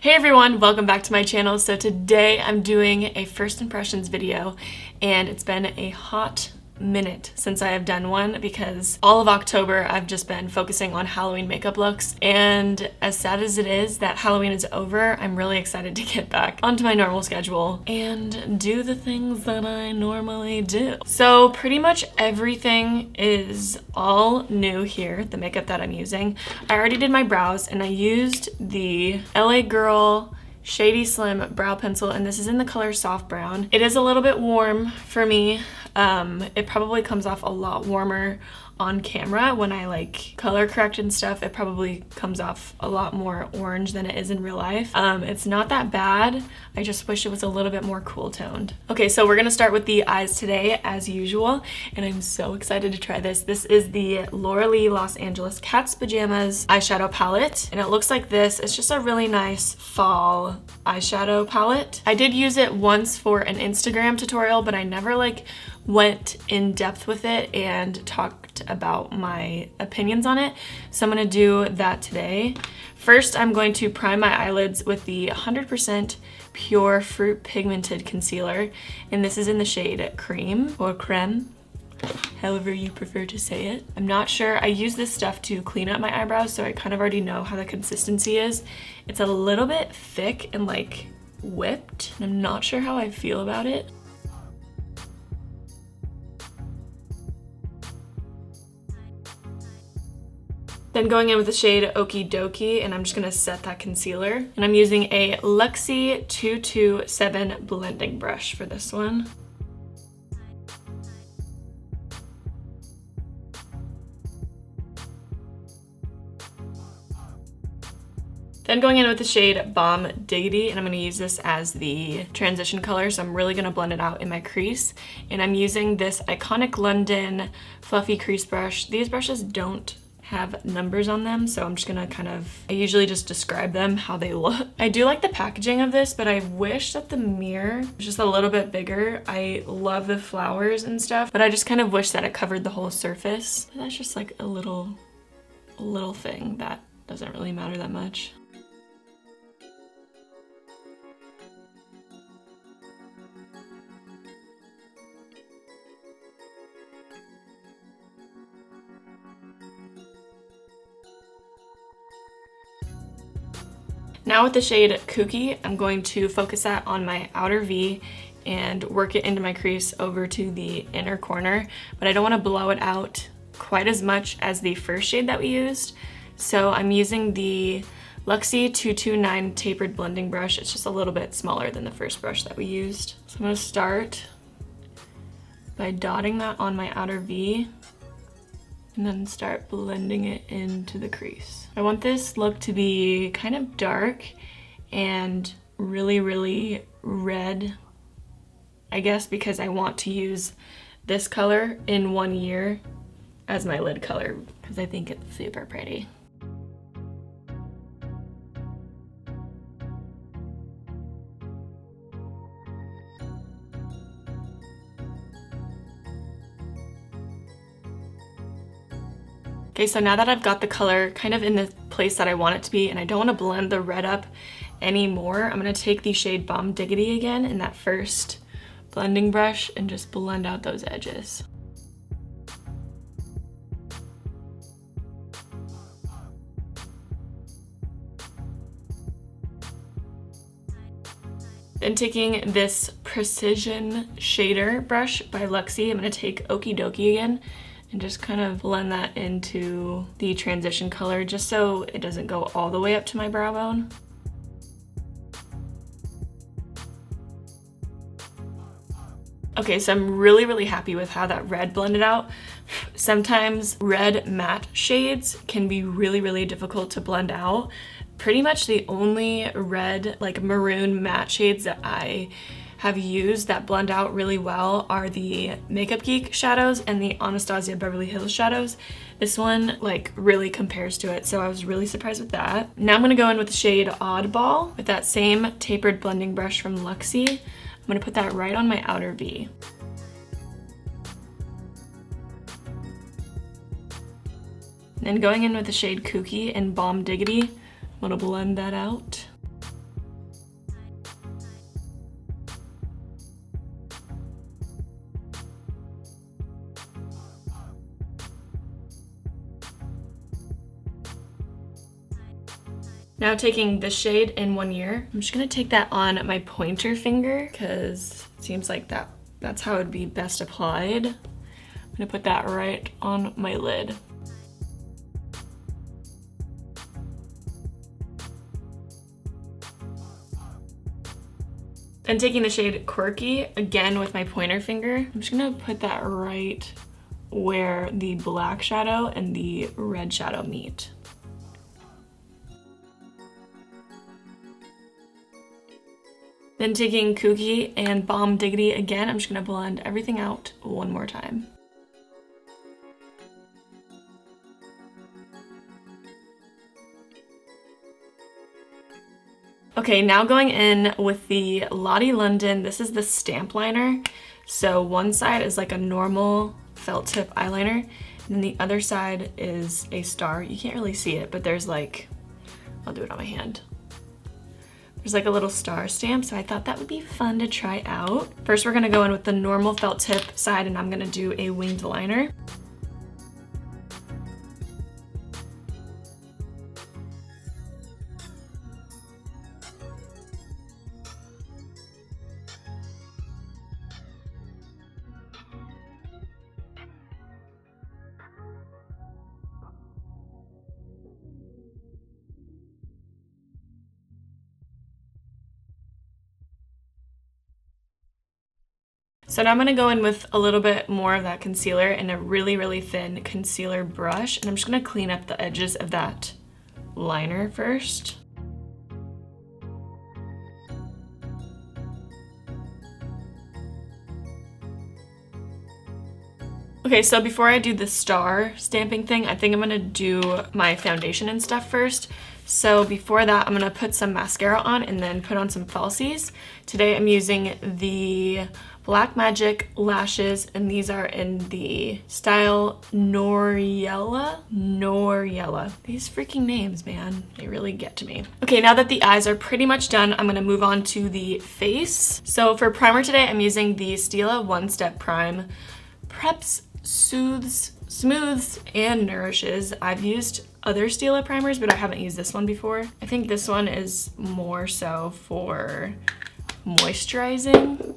Hey everyone, welcome back to my channel. So today I'm doing a first impressions video and it's been a hot minute since I have done one because all of October I've just been focusing on Halloween makeup looks, and as sad as it is that Halloween is over, I'm really excited to get back onto my normal schedule and do the things that I normally do. So pretty much everything is all new here, the makeup that I'm using. I already did my brows and I used the LA Girl Shady Slim brow pencil, and this is in the color Soft Brown. It is a little bit warm for me. It probably comes off a lot warmer on camera when I like color correct and stuff. It probably comes off a lot more orange than it is in real life. It's not that bad. I just wish it was a little bit more cool toned. Okay, so we're gonna start with the eyes today as usual, and I'm so excited to try this. This is the Lottie Los Angeles Cat's Pajamas eyeshadow palette, and it looks like this. It's just a really nice fall eyeshadow palette. I did use it once for an Instagram tutorial, but I never like went in depth with it and talked about my opinions on it. So I'm gonna do that today. First, I'm going to prime my eyelids with the 100% pure fruit pigmented concealer, and this is in the shade Creme or Creme, however you prefer to say it. I'm not sure. I use this stuff to clean up my eyebrows, so I kind of already know how the consistency is. It's a little bit thick and like whipped, and I'm not sure how I feel about it. Then going in with the shade Okie Dokie, and I'm just gonna set that concealer. And I'm using a Luxie 227 blending brush for this one. Then going in with the shade Bomb Diggity, and I'm gonna use this as the transition color, so I'm really gonna blend it out in my crease. And I'm using this Iconic London fluffy crease brush. These brushes don't have numbers on them, so I'm just gonna I usually just describe them how they look. I do like the packaging of this, but I wish that the mirror was just a little bit bigger. I love the flowers and stuff, but I just kind of wish that it covered the whole surface. But that's just like a little thing that doesn't really matter that much. Now with the shade Kooky, I'm going to focus that on my outer V and work it into my crease over to the inner corner, but I don't want to blow it out quite as much as the first shade that we used. So I'm using the Luxie 229 tapered blending brush. It's just a little bit smaller than the first brush that we used. So I'm going to start by dotting that on my outer V and then start blending it into the crease. I want this look to be kind of dark and really, really red, I guess, because I want to use this color in 1 year as my lid color because I think it's super pretty. Okay, so now that I've got the color kind of in the place that I want it to be, and I don't want to blend the red up anymore, I'm going to take the shade Bomb Diggity again in that first blending brush and just blend out those edges. Then taking this Precision Shader brush by Luxie, I'm going to take Okie Dokie again and just kind of blend that into the transition color just so it doesn't go all the way up to my brow bone. Okay, so I'm really, really happy with how that red blended out. Sometimes red matte shades can be really, really difficult to blend out. Pretty much the only red, like maroon matte shades that I have used that blend out really well are the Makeup Geek shadows and the Anastasia Beverly Hills shadows. This one like really compares to it, so I was really surprised with that. Now I'm gonna go in with the shade Oddball with that same tapered blending brush from Luxie. I'm gonna put that right on my outer V. And then going in with the shade Kooky and Bomb Diggity, I'm gonna blend that out. Now taking this shade in 1 Year, I'm just gonna take that on my pointer finger because it seems like that's how it would be best applied. I'm gonna put that right on my lid. And taking the shade Quirky, again with my pointer finger, I'm just gonna put that right where the black shadow and the red shadow meet. Then taking Kooky and Bomb Diggity again, I'm just gonna blend everything out one more time. Okay, now going in with the Lottie London. This is the stamp liner. So one side is like a normal felt tip eyeliner, and then the other side is a star. You can't really see it, but there's like, I'll do it on my hand. There's like a little star stamp, so I thought that would be fun to try out. First, we're gonna go in with the normal felt tip side, and I'm gonna do a winged liner. So now I'm gonna go in with a little bit more of that concealer and a really, really thin concealer brush, and I'm just gonna clean up the edges of that liner first. Okay, so before I do the star stamping thing, I think I'm gonna do my foundation and stuff first. So before that, I'm gonna put some mascara on and then put on some falsies. Today I'm using the Black Magic lashes, and these are in the style Noirella. Noirella. These freaking names, man, they really get to me. Okay, now that the eyes are pretty much done, I'm gonna move on to the face. So for primer today, I'm using the Stila One Step Prime. Preps, soothes, smooths, and nourishes. I've used other Stila primers, but I haven't used this one before. I think this one is more so for moisturizing.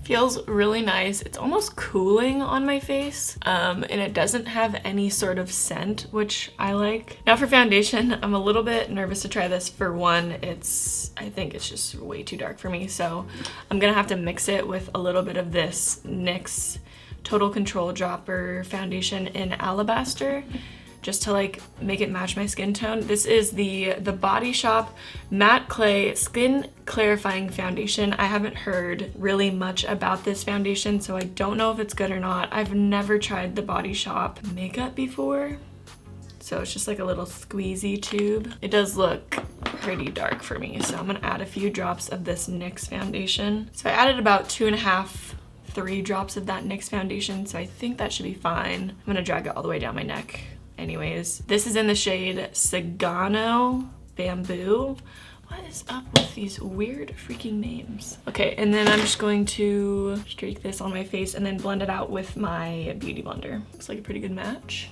Feels really nice. It's almost cooling on my face, and it doesn't have any sort of scent, which I like. Now for foundation, I'm a little bit nervous to try this. For one, I think it's just way too dark for me, so I'm gonna have to mix it with a little bit of this NYX Total Control Dropper foundation in Alabaster, just to like make it match my skin tone. This is the Body Shop Matte Clay Skin Clarifying Foundation. I haven't heard really much about this foundation, so I don't know if it's good or not. I've never tried the Body Shop makeup before, so it's just like a little squeezy tube. It does look pretty dark for me, so I'm gonna add a few drops of this NYX foundation. So I added about 2.5, 3 drops of that NYX foundation, so I think that should be fine. I'm gonna drag it all the way down my neck. Anyways, this is in the shade Sagano Bamboo. What is up with these weird freaking names? Okay, and then I'm just going to streak this on my face and then blend it out with my beauty blender. Looks like a pretty good match.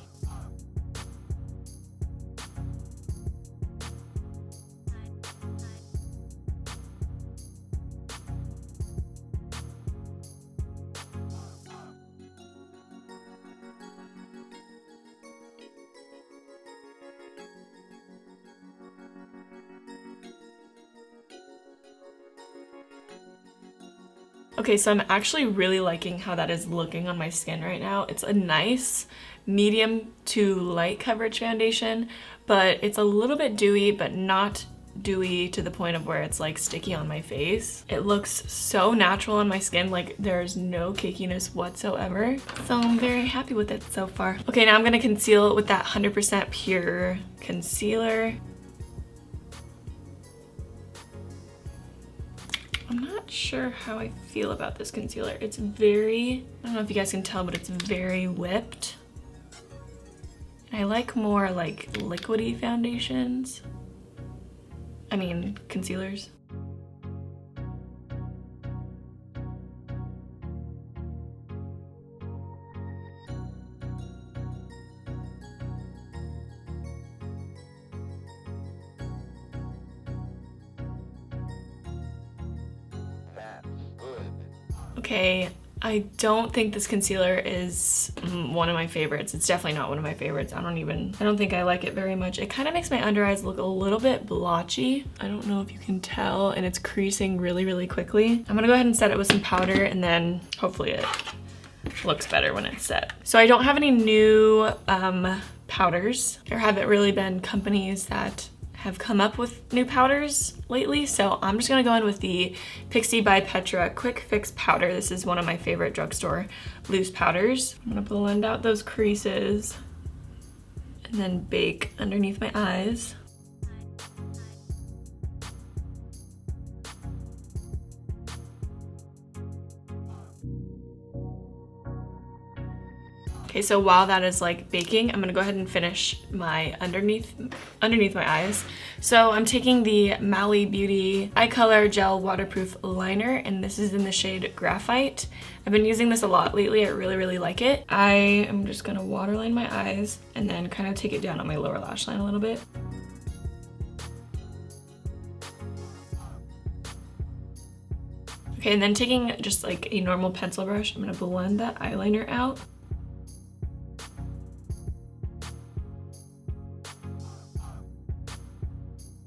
Okay, so I'm actually really liking how that is looking on my skin right now. It's a nice medium to light coverage foundation, but it's a little bit dewy, but not dewy to the point of where it's like sticky on my face. It looks so natural on my skin, like there's no cakiness whatsoever. So I'm very happy with it so far. Okay, now I'm gonna conceal with that 100% pure concealer. I'm not sure how I feel about this concealer. It's very, I don't know if you guys can tell, but it's very whipped. I like more like liquidy foundations. I mean, concealers. Okay, I don't think this concealer is one of my favorites. It's definitely not one of my favorites. I don't think I like it very much. It kind of makes my under eyes look a little bit blotchy. I don't know if you can tell, and it's creasing really, really quickly. I'm gonna go ahead and set it with some powder, and then hopefully it looks better when it's set. So I don't have any new powders. There haven't really been companies that have come up with new powders lately, so I'm just gonna go in with the Pixi by Petra Quick Fix Powder. This is one of my favorite drugstore loose powders. I'm gonna blend out those creases and then bake underneath my eyes. Okay, so while that is like baking, I'm gonna go ahead and finish my underneath my eyes. So I'm taking the Mally Beauty Eye Color Gel Waterproof Liner, and this is in the shade Graphite. I've been using this a lot lately. I really, really like it. I am just gonna waterline my eyes and then kind of take it down on my lower lash line a little bit. Okay, and then taking just like a normal pencil brush, I'm gonna blend that eyeliner out.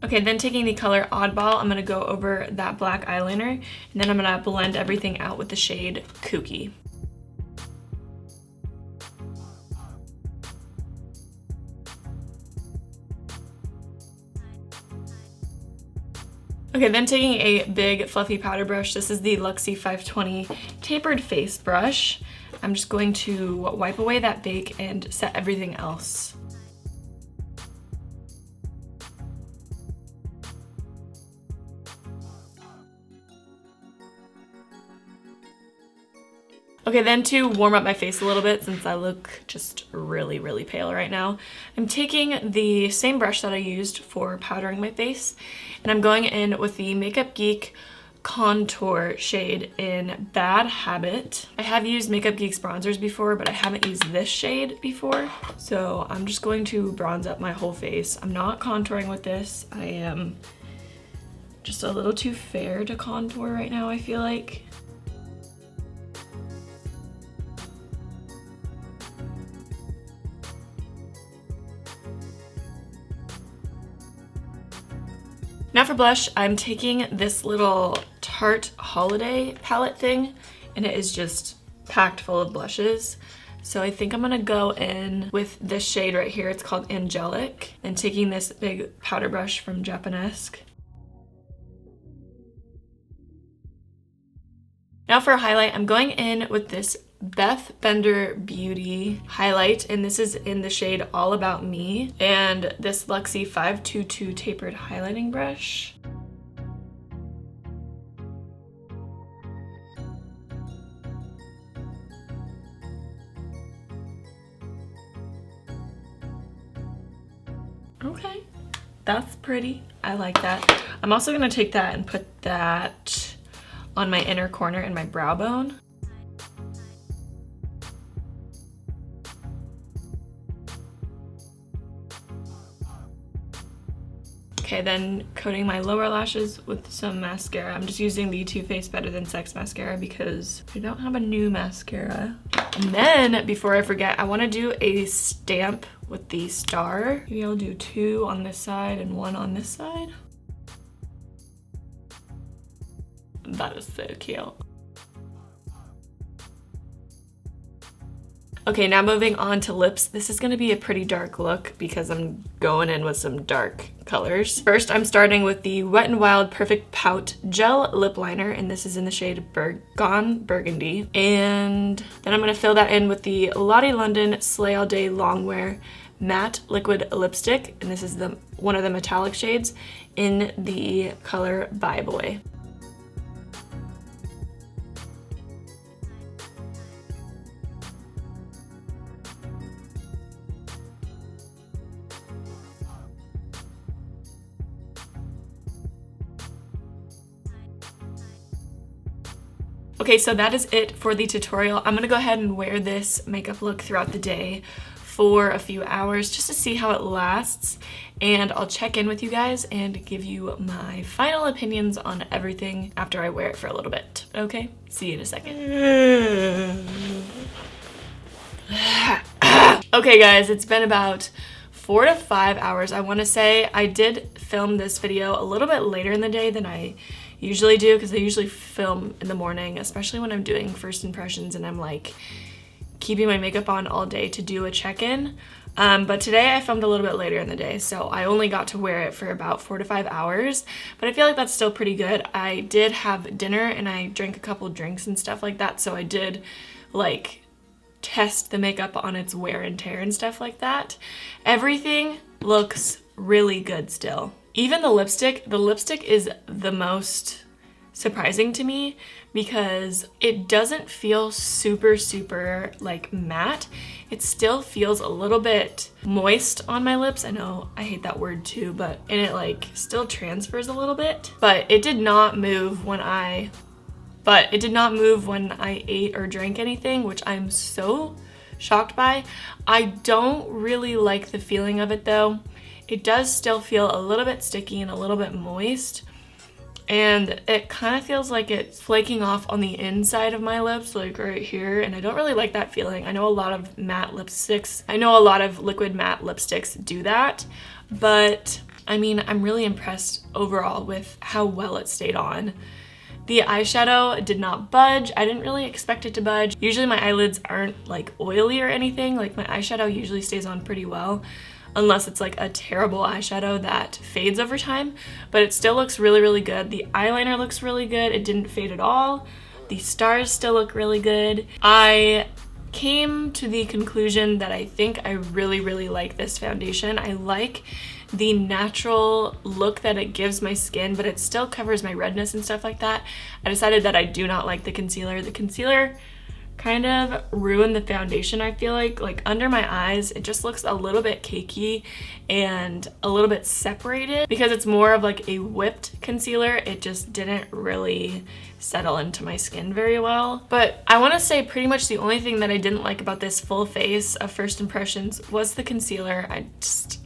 Okay, then taking the color Oddball, I'm gonna go over that black eyeliner, and then I'm gonna blend everything out with the shade Kooky. Okay, then taking a big fluffy powder brush, this is the Luxie 520 Tapered Face Brush. I'm just going to wipe away that bake and set everything else. Okay, then to warm up my face a little bit, since I look just really, really pale right now, I'm taking the same brush that I used for powdering my face, and I'm going in with the Makeup Geek contour shade in Bad Habit. I have used Makeup Geek's bronzers before, but I haven't used this shade before. So I'm just going to bronze up my whole face. I'm not contouring with this. I am just a little too fair to contour right now, I feel like. Now for blush, I'm taking this little Tarte Holiday palette thing, and it is just packed full of blushes. So I think I'm gonna go in with this shade right here. It's called Angelic, and taking this big powder brush from Japanesque. Now for a highlight, I'm going in with this Beth Bender Beauty highlight, and this is in the shade All About Me, and this Luxie 522 tapered highlighting brush. Okay, that's pretty. I like that. I'm also gonna take that and put that on my inner corner and my brow bone. Okay, then coating my lower lashes with some mascara. I'm just using the Too Faced Better Than Sex mascara because I don't have a new mascara. And then, before I forget, I want to do a stamp with the star. Maybe I'll do 2 on this side and 1 on this side. That is so cute. Okay, now moving on to lips. This is gonna be a pretty dark look because I'm going in with some dark colors. First, I'm starting with the Wet n Wild Perfect Pout Gel Lip Liner, and this is in the shade Burgundy. And then I'm gonna fill that in with the Lottie London Slay All Day Longwear Matte Liquid Lipstick, and this is one of the metallic shades in the color Bye Boy. Okay, so that is it for the tutorial. I'm gonna go ahead and wear this makeup look throughout the day for a few hours just to see how it lasts, and I'll check in with you guys and give you my final opinions on everything after I wear it for a little bit. Okay, see you in a second. Okay guys, it's been about 4 to 5 hours, I want to say. I did film this video a little bit later in the day than I usually do, because I usually film in the morning, especially when I'm doing first impressions and I'm like keeping my makeup on all day to do a check-in. But today I filmed a little bit later in the day, so I only got to wear it for about 4 to 5 hours, but I feel like that's still pretty good. I did have dinner and I drank a couple drinks and stuff like that, so I did like test the makeup on its wear and tear and stuff like that. Everything looks really good still. Even the lipstick is the most surprising to me because it doesn't feel super like matte. It still feels a little bit moist on my lips. I know I hate that word too, and it like still transfers a little bit, but it did not move when I ate or drank anything, which I'm so shocked by. I don't really like the feeling of it though. It does still feel a little bit sticky and a little bit moist, and it kind of feels like it's flaking off on the inside of my lips, like right here, and I don't really like that feeling. I know a lot of liquid matte lipsticks do that, but I mean, I'm really impressed overall with how well it stayed on. The eyeshadow did not budge. I didn't really expect it to budge. Usually my eyelids aren't like oily or anything. Like my eyeshadow usually stays on pretty well, unless it's like a terrible eyeshadow that fades over time, but it still looks really good. The eyeliner looks really good. It didn't fade at all. The stars still look really good. I came to the conclusion that I think I really like this foundation. I like the natural look that it gives my skin, but it still covers my redness and stuff like that. I decided that I do not like the concealer. The concealer kind of ruined the foundation, I feel like under my eyes it just looks a little bit cakey and a little bit separated because it's more of like a whipped concealer. It just didn't really settle into my skin very well. But I want to say pretty much the only thing that I didn't like about this full face of first impressions was the concealer. I just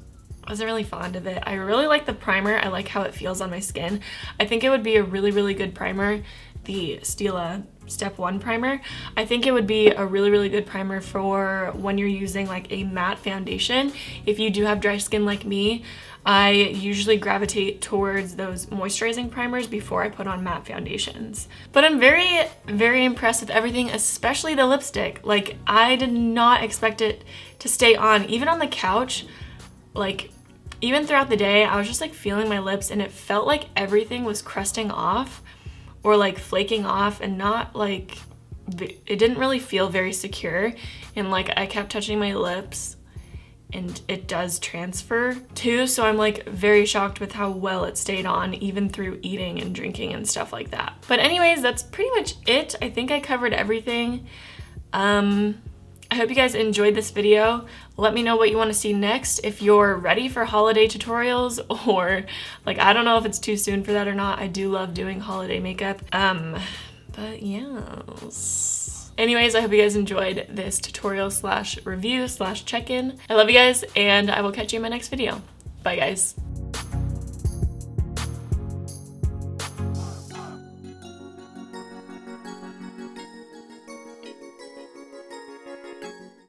wasn't really fond of it. I really like the primer. I like how it feels on my skin. I think it would be a really good primer, the Stila Step 1 primer. I think it would be a really good primer for when you're using like a matte foundation. If you do have dry skin like me, I usually gravitate towards those moisturizing primers before I put on matte foundations. But I'm very impressed with everything, especially the lipstick. Like I did not expect it to stay on. Even on the couch, like even throughout the day, I was just like feeling my lips and it felt like everything was crusting off or like flaking off, and not like, it didn't really feel very secure, and like I kept touching my lips and it does transfer too, so I'm like very shocked with how well it stayed on even through eating and drinking and stuff like that. But anyways, that's pretty much it. I think I covered everything. I hope you guys enjoyed this video. Let me know what you want to see next, if you're ready for holiday tutorials, or like, I don't know if it's too soon for that or not. I do love doing holiday makeup. But yes. Anyways, I hope you guys enjoyed this tutorial / review / check-in. I love you guys, and I will catch you in my next video. Bye guys.